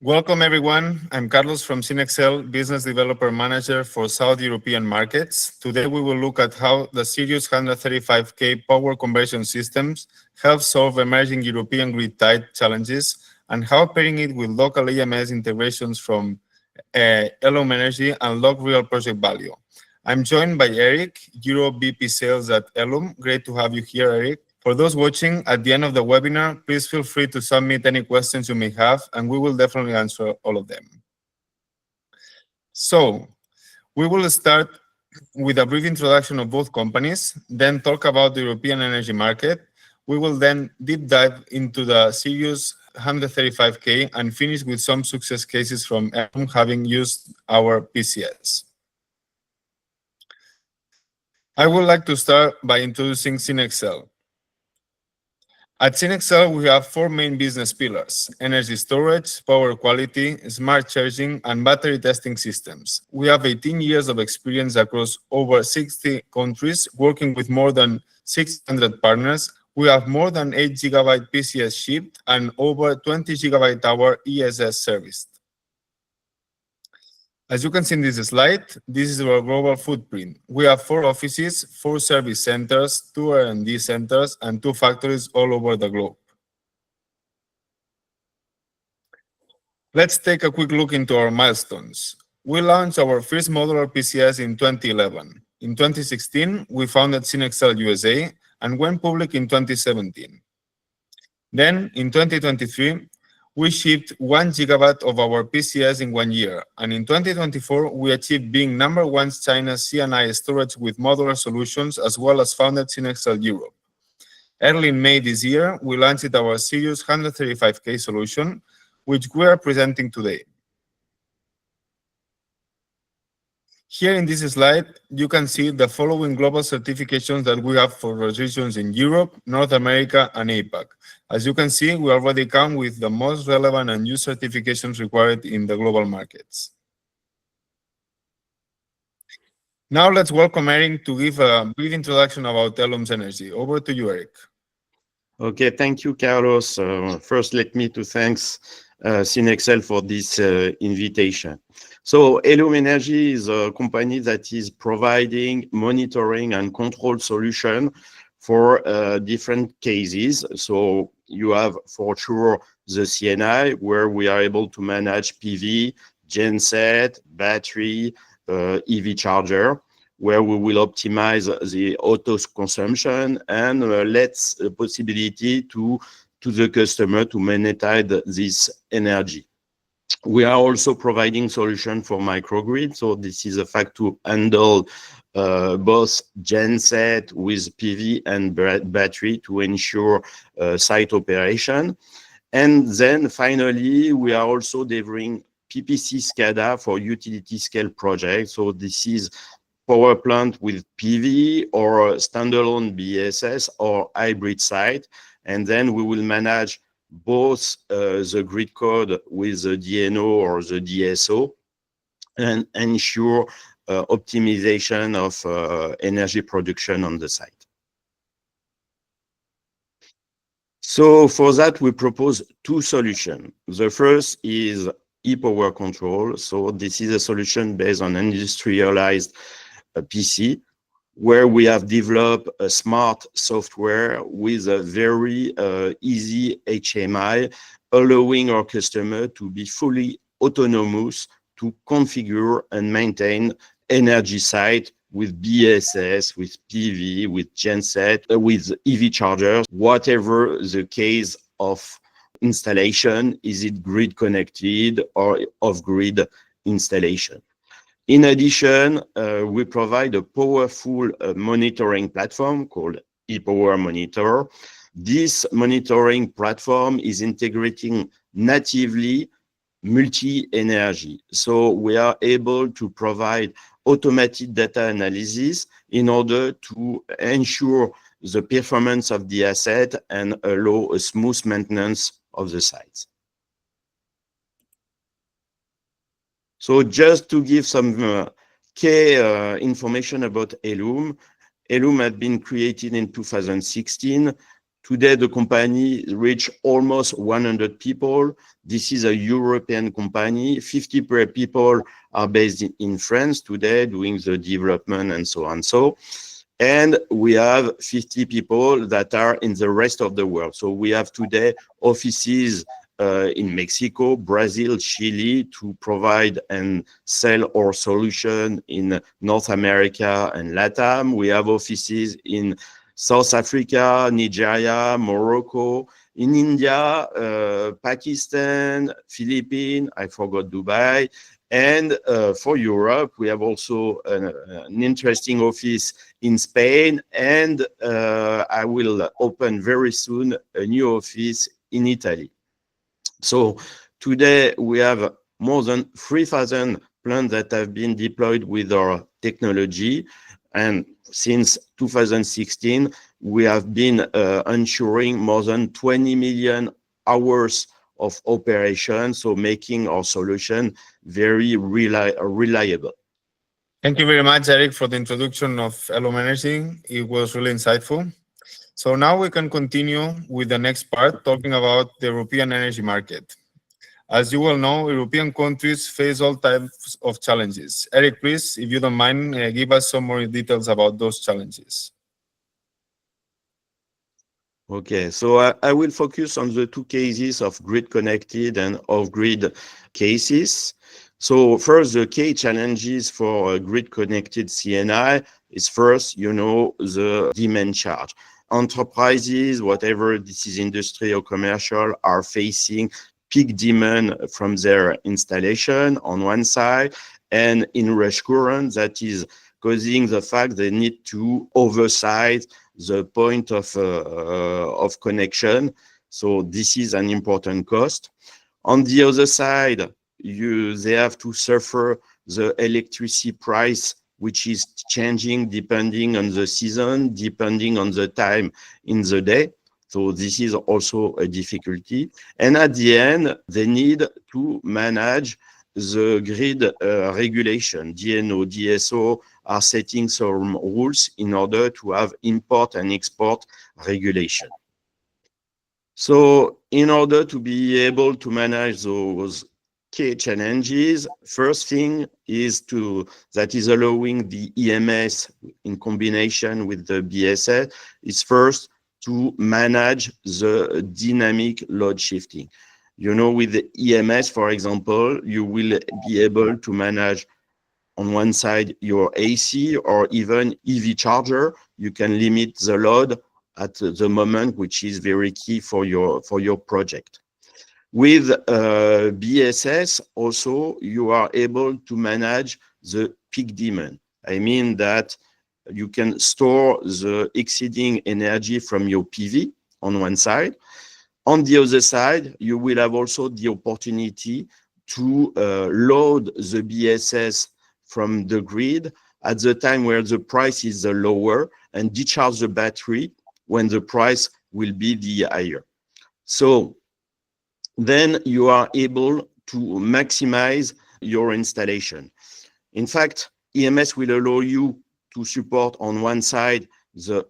Welcome, everyone. I'm Carlos from SINEXCEL, Business Developer Manager for South European markets. Today, we will look at how the Sirius 135K power conversion systems help solve emerging European grid-tied challenges and how pairing it with local EMS integrations from Elum Energy unlock real project value. I'm joined by Eric, Europe VP Sales at Elum. Great to have you here, Eric. For those watching, at the end of the webinar, please feel free to submit any questions you may have, and we will definitely answer all of them. So, we will start with a brief introduction of both companies, then talk about the European energy market. We will then deep dive into the Sirius 135K and finish with some success cases from Elum having used our PCS. I would like to start by introducing SINEXCEL. At SINEXCEL, we have four main business pillars: energy storage, power quality, smart charging, and battery testing systems. We have 18 years of experience across over 60 countries, working with more than 600 partners. We have more than 8 gigabyte PCS shipped and over 20 gigabyte hour ESS serviced. As you can see in this slide, this is our global footprint. We have 4 offices, 4 service centers, 2 R&D centers, and 2 factories all over the globe. Let's take a quick look into our milestones. We launched our first modular PCS in 2011. In 2016, we founded SINEXCEL USA and went public in 2017. Then, in 2023, we shipped 1 gigawatt of our PCS in 1 year, and in 2024, we achieved being #1 China's C&I storage with modular solutions, as well as founded SINEXCEL Europe. Early in May this year, we launched our Sirius 135K solution, which we are presenting today. Here in this slide, you can see the following global certifications that we have for regions in Europe, North America, and APAC. As you can see, we already come with the most relevant and used certifications required in the global markets. Now let's welcome Eric to give a brief introduction about Elum's energy. Over to you, Eric. Okay, thank you, Carlos. First, let me to thanks SINEXCEL for this invitation. So Elum Energy is a company that is providing monitoring and control solution for different cases. So you have for sure the C&I, where we are able to manage PV, genset, battery, EV charger, where we will optimize the auto consumption and let's the possibility to the customer to monetize this energy. We are also providing solution for microgrid. So this is a fact to handle both genset with PV and battery to ensure site operation. And then finally, we are also delivering PPC SCADA for utility scale projects. So this is power plant with PV or standalone BSS or hybrid site. And then we will manage both the grid code with the DNO or the DSO and ensure optimization of energy production on the site. So for that, we propose 2 solutions. The first is ePowerControl. So this is a solution based on industrialized PC, where we have developed a smart software with a very easy HMI, allowing our customer to be fully autonomous to configure and maintain energy site with BSS, with PV, with genset, with EV chargers, whatever the case of installation, is it grid connected or off-grid installation. In addition, we provide a powerful monitoring platform called ePowerMonitor. This monitoring platform is integrating natively multi-energy. So we are able to provide automated data analysis in order to ensure the performance of the asset and allow a smooth maintenance of the sites. So just to give some key information about Elum. Elum had been created in 2016. Today, the company reached almost 100 people. This is a European company. 50 people are based in France today, doing the development and so on. And we have 50 people that are in the rest of the world. So we have today offices in Mexico, Brazil, Chile to provide and sell our solution in North America and LATAM. We have offices in South Africa, Nigeria, Morocco, in India, Pakistan, Philippines, I forgot Dubai. And for Europe, we have also an interesting office in Spain, and I will open very soon a new office in Italy. So today we have more than 3,000 plants that have been deployed with our technology. And since 2016, we have been ensuring more than 20 million hours of operation, so making our solution very reliable. Thank you very much, Eric, for the introduction of Elum Energy. It was really insightful. So now we can continue with the next part, talking about the European energy market. As you well know, European countries face all types of challenges. Eric, please, if you don't mind, give us some more details about those challenges. Okay, so I will focus on the two cases of grid connected and off-grid cases. So first, the key challenges for grid connected CNI is first, the demand charge. Enterprises, whatever this is industry or commercial, are facing peak demand from their installation on one side, and in rush current that is causing the fact they need to oversize the point of connection. So this is an important cost. On the other side, they have to suffer the electricity price, which is changing depending on the season, depending on the time in the day. So this is also a difficulty. And at the end, they need to manage the grid regulation. DNO, DSO are setting some rules in order to have import and export regulation. So in order to be able to manage those key challenges, first thing is that is allowing the EMS in combination with the BSS is first to manage the dynamic load shifting. With the EMS, for example, you will be able to manage on one side your AC or even EV charger. You can limit the load at the moment, which is very key for your project. With BSS, also, you are able to manage the peak demand. I mean that you can store the exceeding energy from your PV on one side. On the other side, you will have also the opportunity to load the BSS from the grid at the time where the price is lower and discharge the battery when the price will be the higher. So then you are able to maximize your installation. In fact, EMS will allow you to support on one side the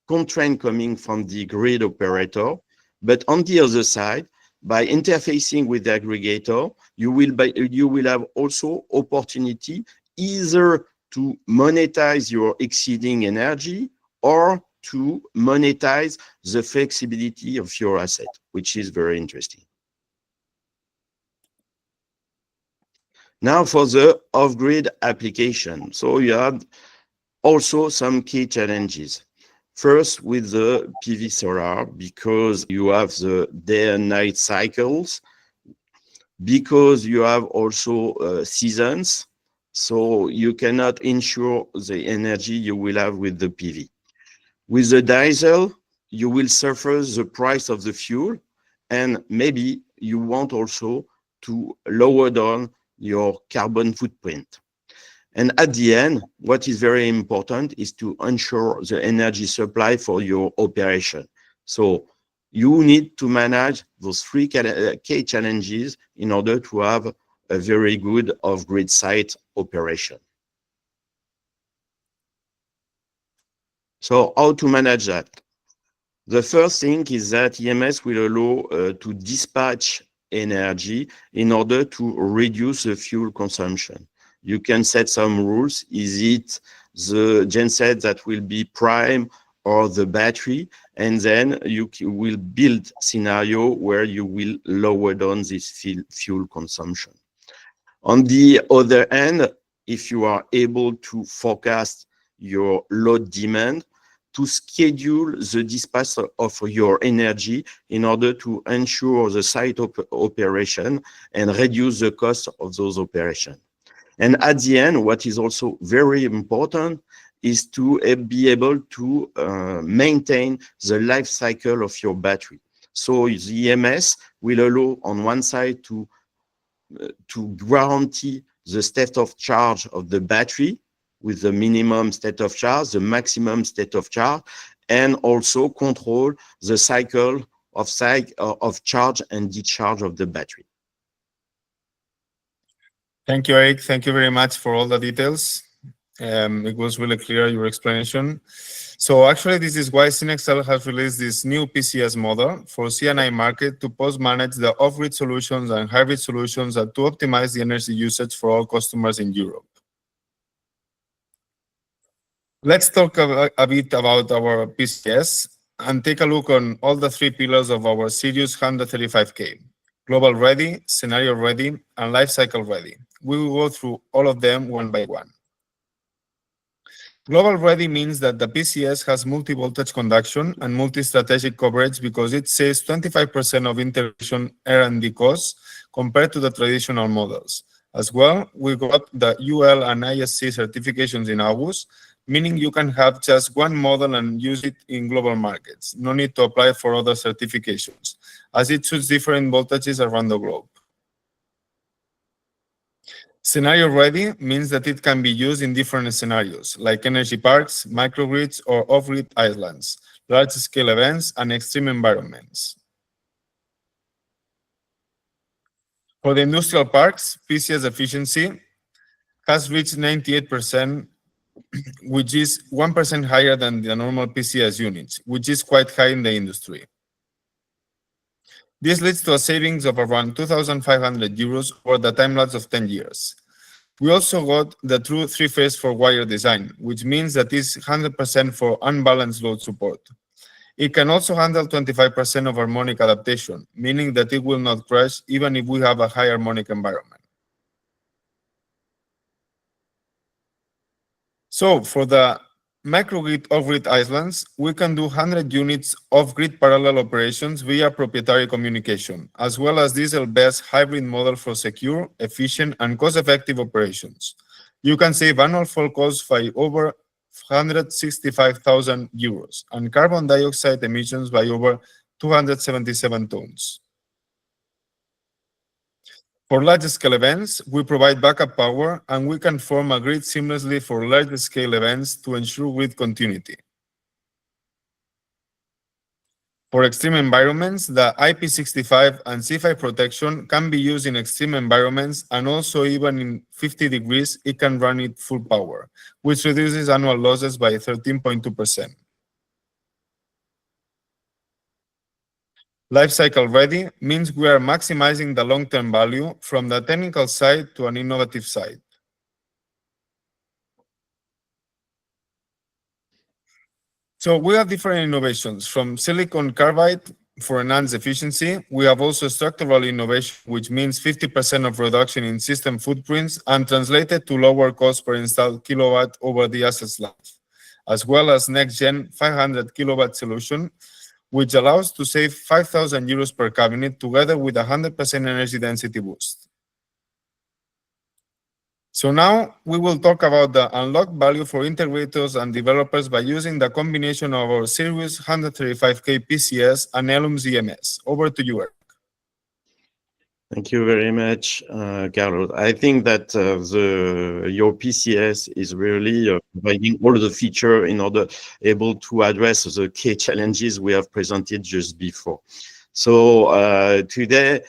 constraint coming from the grid operator, but on the other side, by interfacing with the aggregator, you will have also opportunity either to monetize your exceeding energy or to monetize the flexibility of your asset, which is very interesting. Now for the off-grid application. So you have also some key challenges. First, with the PV solar, because you have the day and night cycles, because you have also seasons, so you cannot ensure the energy you will have with the PV. With the diesel, you will suffer the price of the fuel, and maybe you want also to lower down your carbon footprint. And at the end, what is very important is to ensure the energy supply for your operation. So you need to manage those three key challenges in order to have a very good off-grid site operation. So how to manage that? The first thing is that EMS will allow to dispatch energy in order to reduce the fuel consumption. You can set some rules. Is it the genset that will be prime or the battery? And then you will build scenario where you will lower down this fuel consumption. On the other hand, if you are able to forecast your load demand, to schedule the dispatch of your energy in order to ensure the site operation and reduce the cost of those operations. And at the end, what is also very important is to be able to maintain the life cycle of your battery. So the EMS will allow on one side to guarantee the state of charge of the battery with the minimum state of charge, the maximum state of charge, and also control the cycle of charge and discharge of the battery. Thank you, Eric. Thank you very much for all the details. It was really clear, your explanation. So actually, this is why SINEXCEL has released this new PCS model for C&I market to post-manage the off-grid solutions and hybrid solutions to optimize the energy usage for all customers in Europe. Let's talk a bit about our PCS and take a look on all the three pillars of our Sirius 135K: global ready, scenario ready, and lifecycle ready. We will go through all of them one by one. Global ready means that the PCS has multi-voltage conduction and multi-strategic coverage because it saves 25% of integration R&D costs compared to the traditional models. As well, we got the UL and ISC certifications in August, meaning you can have just one model and use it in global markets. No need to apply for other certifications, as it suits different voltages around the globe. Scenario ready means that it can be used in different scenarios, like energy parks, microgrids, or off-grid islands, large-scale events, and extreme environments. For the industrial parks, PCS efficiency has reached 98%, which is 1% higher than the normal PCS units, which is quite high in the industry. This leads to a savings of around 2,500 euros over the time lapse of 10 years. We also got the true three-phase four-wire design, which means that it's 100% for unbalanced load support. It can also handle 25% of harmonic adaptation, meaning that it will not crash even if we have a high harmonic environment. So for the microgrid off-grid islands, we can do 100 units off-grid parallel operations via proprietary communication, as well as diesel-based hybrid model for secure, efficient, and cost-effective operations. You can save annual fuel costs by over 165,000 euros and carbon dioxide emissions by over 277 tons. For large-scale events, we provide backup power, and we can form a grid seamlessly for large-scale events to ensure grid continuity. For extreme environments, the IP65 and C5 protection can be used in extreme environments, and also even in 50 degrees, it can run at full power, which reduces annual losses by 13.2%. Lifecycle ready means we are maximizing the long-term value from the technical side to an innovative side. So we have different innovations from silicon carbide for enhanced efficiency. We have also structural innovation, which means 50% of reduction in system footprints and translated to lower cost per installed kilowatt over the asset's life, as well as next-gen 500 kilowatt solution, which allows to save 5,000 euros per cabinet together with a 100% energy density boost. So now we will talk about the unlocked value for integrators and developers by using the combination of our Sirius 135K PCS and Elum EMS. Over to you, Eric. Thank you very much, Carlos. I think that your PCS is really providing all the features in order able to address the key challenges we have presented just before. So today,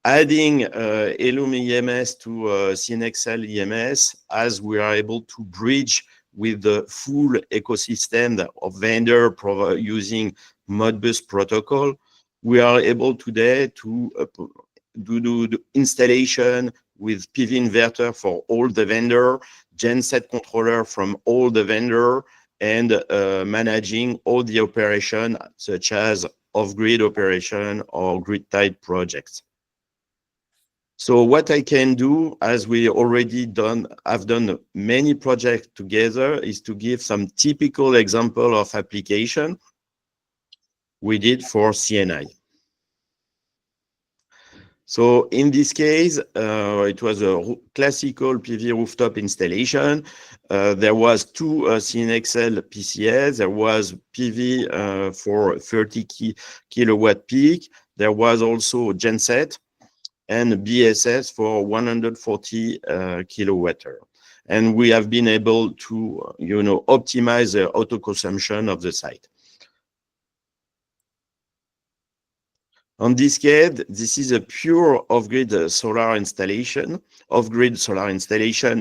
adding Elum EMS to SINEXCEL EMS, as we are able to bridge with the full ecosystem of vendor using Modbus protocol, we are able today to do the installation with PV inverter for all the vendor, genset controller from all the vendor, and managing all the operation such as off-grid operation or grid-tied projects. So what I can do, as we already have done many projects together, is to give some typical example of application we did for CNI. So in this case, it was a classical PV rooftop installation. There was two SINEXCEL PCS. There was PV for 30 kilowatt peak. There was also genset and BSS for 140 kilowatt. And we have been able to, optimize the auto consumption of the site. On this case, this is a pure off-grid solar installation,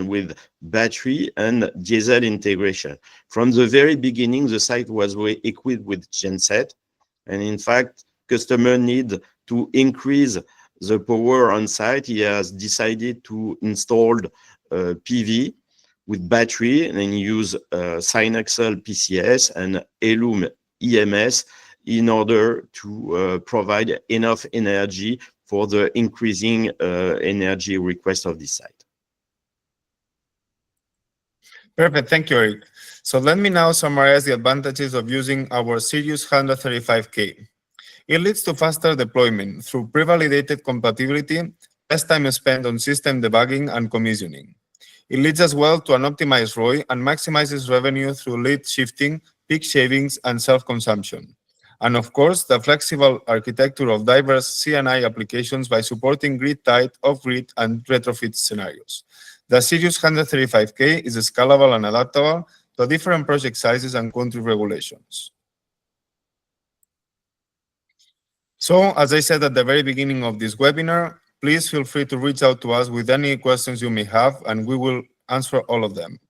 with battery and diesel integration. From the very beginning, the site was equipped with genset. And in fact, customer need to increase the power on site. He has decided to install PV with battery and use SINEXCEL PCS and Elum EMS in order to provide enough energy for the increasing energy request of this site. Perfect, thank you, Eric. So let me now summarize the advantages of using our Sirius 135K. It leads to faster deployment through pre-validated compatibility, less time spent on system debugging and commissioning. It leads as well to an optimized ROI and maximizes revenue through lead shifting, peak shavings, and self-consumption. And of course, the flexible architecture of diverse CNI applications by supporting grid-tied, off-grid, and retrofit scenarios. The Sirius 135K is scalable and adaptable to different project sizes and country regulations. So, as I said at the very beginning of this webinar, please feel free to reach out to us with any questions you may have, and we will answer all of them.